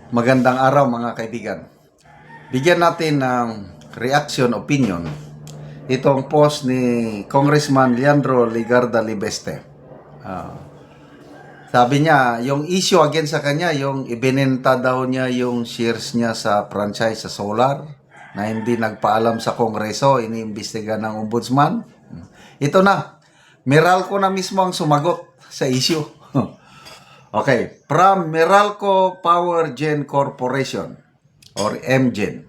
Magandang araw mga kaibigan. Bigyan natin ng reaction, opinion itong post ni Congressman Leandro Ligarda Libeste. Sabi niya, yung issue against sa kanya, yung ibinenta daw niya yung shares niya sa franchise sa solar na hindi nagpaalam sa Kongreso, iniimbestiga ng ombudsman. Ito na, Meralco na mismo ang sumagot sa issue. Okay, from Meralco Power Gen Corporation or MGen.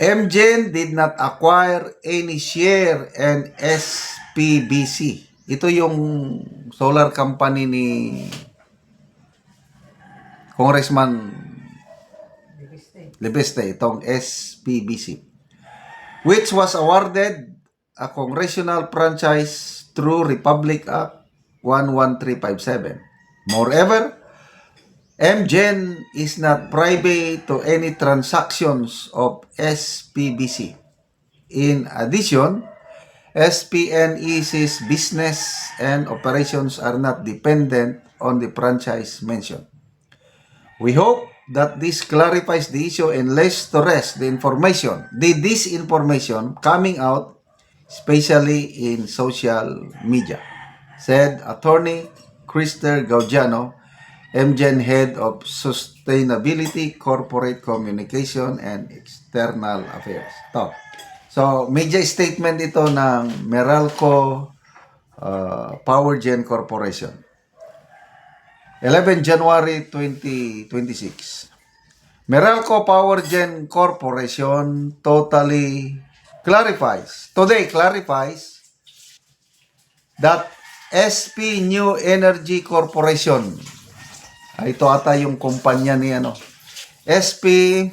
MGen did not acquire any share in SPBC. Ito yung solar company ni Congressman Libeste, itong SPBC, which was awarded a congressional franchise through Republic Act 11357. Moreover, MGen is not privy to any transactions of SPBC. In addition, SPNEC's business and operations are not dependent on the franchise mentioned. We hope that this clarifies the issue and lays to rest the disinformation coming out, especially in social media, said Attorney Krister Gaudiano, MGen Head of Sustainability, Corporate Communication, and External Affairs. So, media statement ito ng Meralco Power Gen Corporation. 11 January 2026. Meralco Power Gen Corporation today clarifies that SP New Energy Corporation, ito ata yung kumpanya ni SP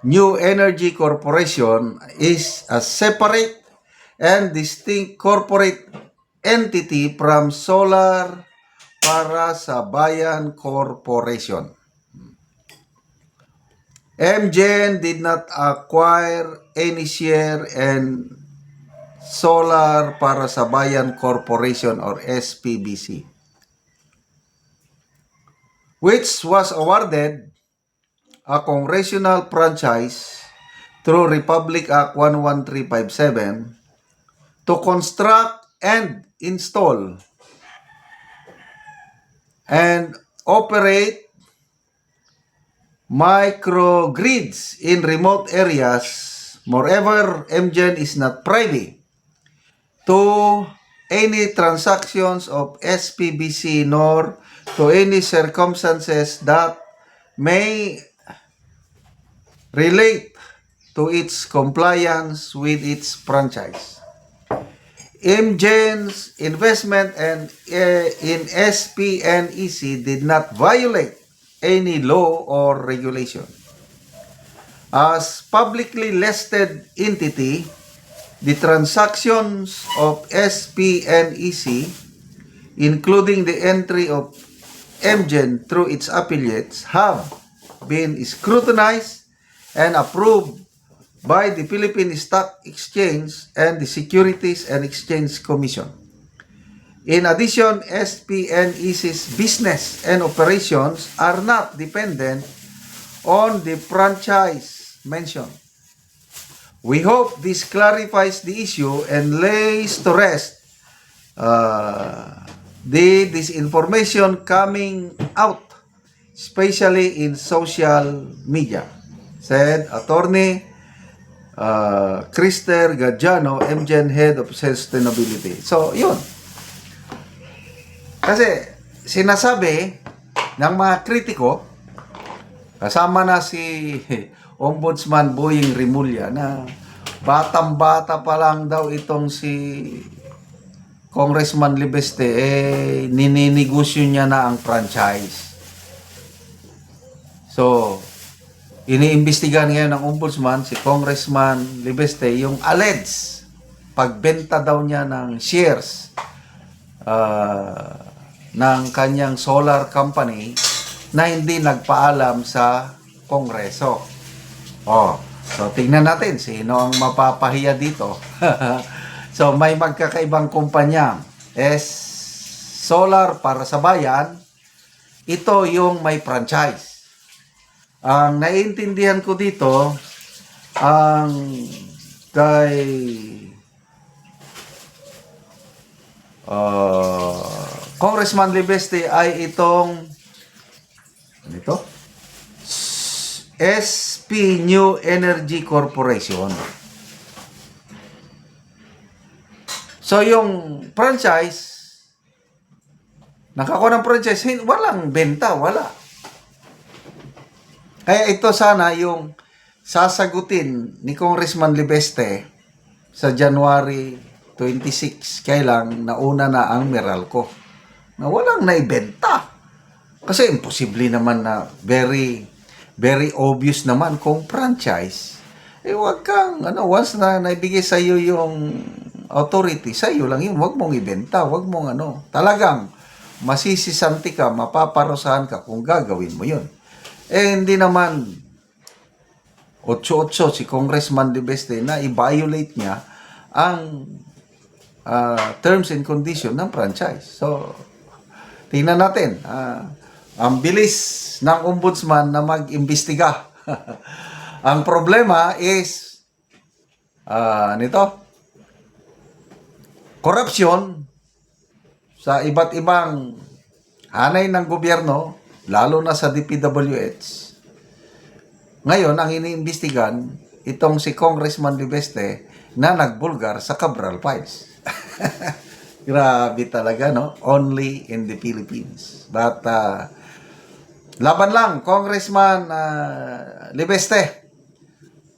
New Energy Corporation is a separate and distinct corporate entity from Solar para sa Bayan Corporation. MGen did not acquire any share in Solar para sa Bayan Corporation or SPBC, which was awarded a congressional franchise through Republic Act 11357 to construct and install and operate microgrids in remote areas. Moreover, MGen is not privy to any transactions of SPBC nor to any circumstances that may relate to its compliance with its franchise. MGen's investment in SPNEC did not violate any law or regulation. As publicly listed entity, the transactions of SPNEC, including the entry of MGen through its affiliates, have been scrutinized and approved by the Philippine Stock Exchange and the Securities and Exchange Commission. In addition, SPNEC's business and operations are not dependent on the franchise mentioned. We hope this clarifies the issue and lays to rest the disinformation coming out, especially in social media, said Attorney Krister Gaudiano, MGen Head of Sustainability. So, yun. Kasi, sinasabi ng mga kritiko, kasama na si Ombudsman Boying Rimulya, na batang-bata pa lang daw itong si Congressman Libeste, nininegosyo niya na ang franchise. So, iniimbestigahan ngayon ng ombudsman si Congressman Libeste yung alleged pagbenta daw niya ng shares ng kanyang solar company na hindi nagpaalam sa Kongreso. So tingnan natin sino ang mapapahiya dito. So may magkakaibang kumpanya, solar para sa bayan, ito yung may franchise. Ang naiintindihan ko dito, ang kay Congressman Libeste ay itong SP New Energy Corporation. So yung franchise, nakakuha ng franchise, walang benta, wala. Kaya ito sana yung sasagutin ni Congressman Libeste sa January 26. Kailang nauna na ang Meralco na walang naibenta. Kasi imposible naman na very obvious naman kung franchise. Wag kang, once na naibigay sa iyo yung authority, sa iyo lang yun. Wag mong ibenta, wag mong talagang masisisanti ka, mapaparusahan ka kung gagawin mo yun. Hindi naman 8-8 si Congressman Libeste na i-violate niya ang terms and condition ng franchise. So, tingnan natin. Ang bilis ng ombudsman na mag-imbestiga. Ang problema is corruption sa iba't ibang hanay ng gobyerno, lalo na sa DPWH. Ngayon, ang iniimbestigan, itong si Congressman Libeste na nagbulgar sa Cabral Files. Grabe talaga, no? Only in the Philippines. But, laban lang, Congressman Libeste.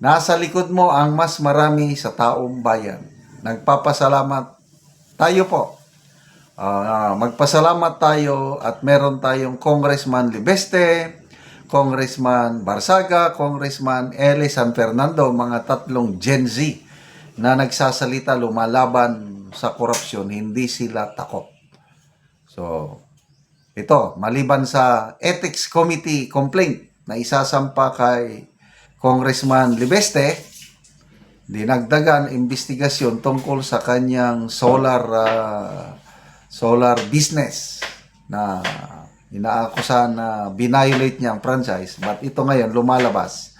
Nasa likod mo ang mas marami sa taong bayan. Nagpapasalamat tayo po. Magpasalamat tayo at meron tayong Congressman Libeste, Congressman Barsaga, Congressman Eli San Fernando, mga tatlong Gen Z na nagsasalita lumalaban sa korupsyon, hindi sila takot. So, ito, maliban sa Ethics Committee complaint na isasampa kay Congressman Libeste, dinagdagan investigasyon tungkol sa kanyang solar business na inaakusahan na binayolate niya ang franchise. But ito ngayon lumalabas,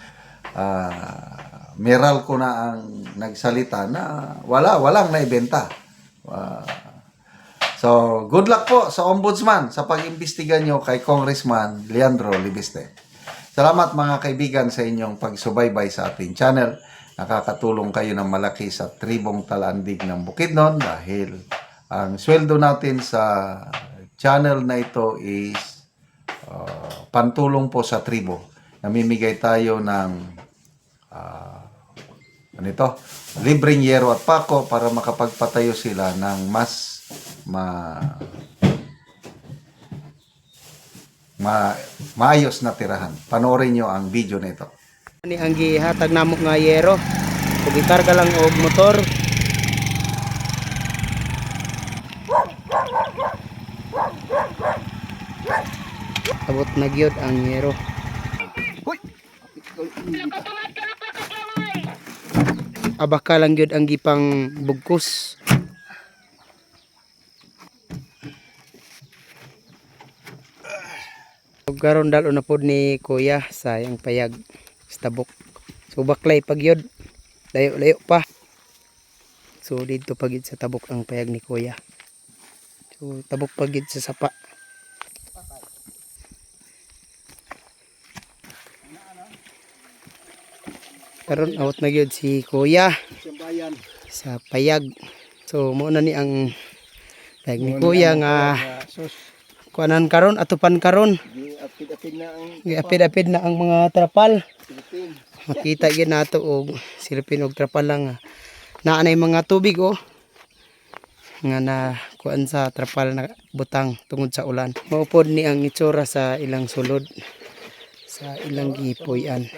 Meralco na ang nagsalita na walang naibenta. So, good luck po sa ombudsman sa pag-imbestiga nyo kay Congressman Leandro Libeste. Salamat mga kaibigan sa inyong pagsubaybay sa ating channel. Nakakatulong kayo ng malaki sa tribong Talandig ng Bukidnon dahil ang sweldo natin sa channel na ito is pantulong po sa tribo. Namimigay tayo ng libreng yero at pako para makapagpatayo sila ng mas maayos na tirahan. Panoorin nyo ang video na ito. Ni ang gihatag namo nga yero. Kung ikarga lang og motor. Abot na gyud ang yero. Abaka lang gyud ang gipang bugkos. Karon dalo na pod ni Kuya sa yang payag sa tabok. So baklay pag yun, layo pa. So dito pagid sa tabok ang payag ni Kuya. So tabok pagid sa sapa. Karon awat na gyud si Kuya sa payag. So mo na ni ang payag ni Kuya nga kuanan karon, atupan karon. Giapid-apid na ang mga trapal. Makita gyud nato og silipin og trapal lang. Naa na mga tubig nga na kuan sa trapal na butang tungod sa ulan. Maupod ni ang itsura sa ilang sulod sa ilang gipuy-an.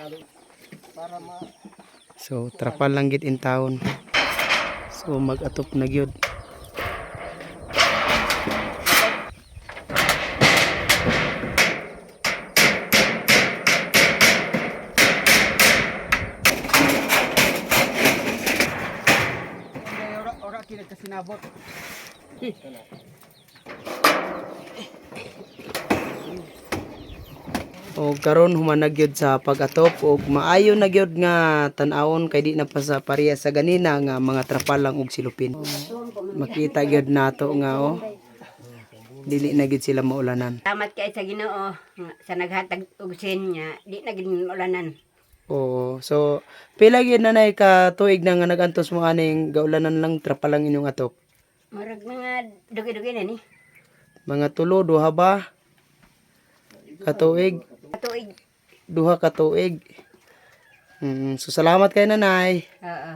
So trapal lang gid in town. So mag-atop na gyud. Ora kinagkasinabot. O karon humanag gyud sa pag-atop og maayo na gyud nga tan-awon kay di na pa sa pareha sa ganina nga mga trapalang og silupin. Makita gyud nato nga dili na gyud sila maulanan. Salamat kay sa Ginoo nga sa naghatag og sin niya, di na gid ulanan. Oo. So pila gyud nanay ka tuig na nga nagantos mo aning gaulanan lang trapalang inyong atop? Murag mga dugi-dugi na ni. Mga tulo duha ba ka tuig? Katuig. Duha ka tuig. So salamat kay nanay. Oo.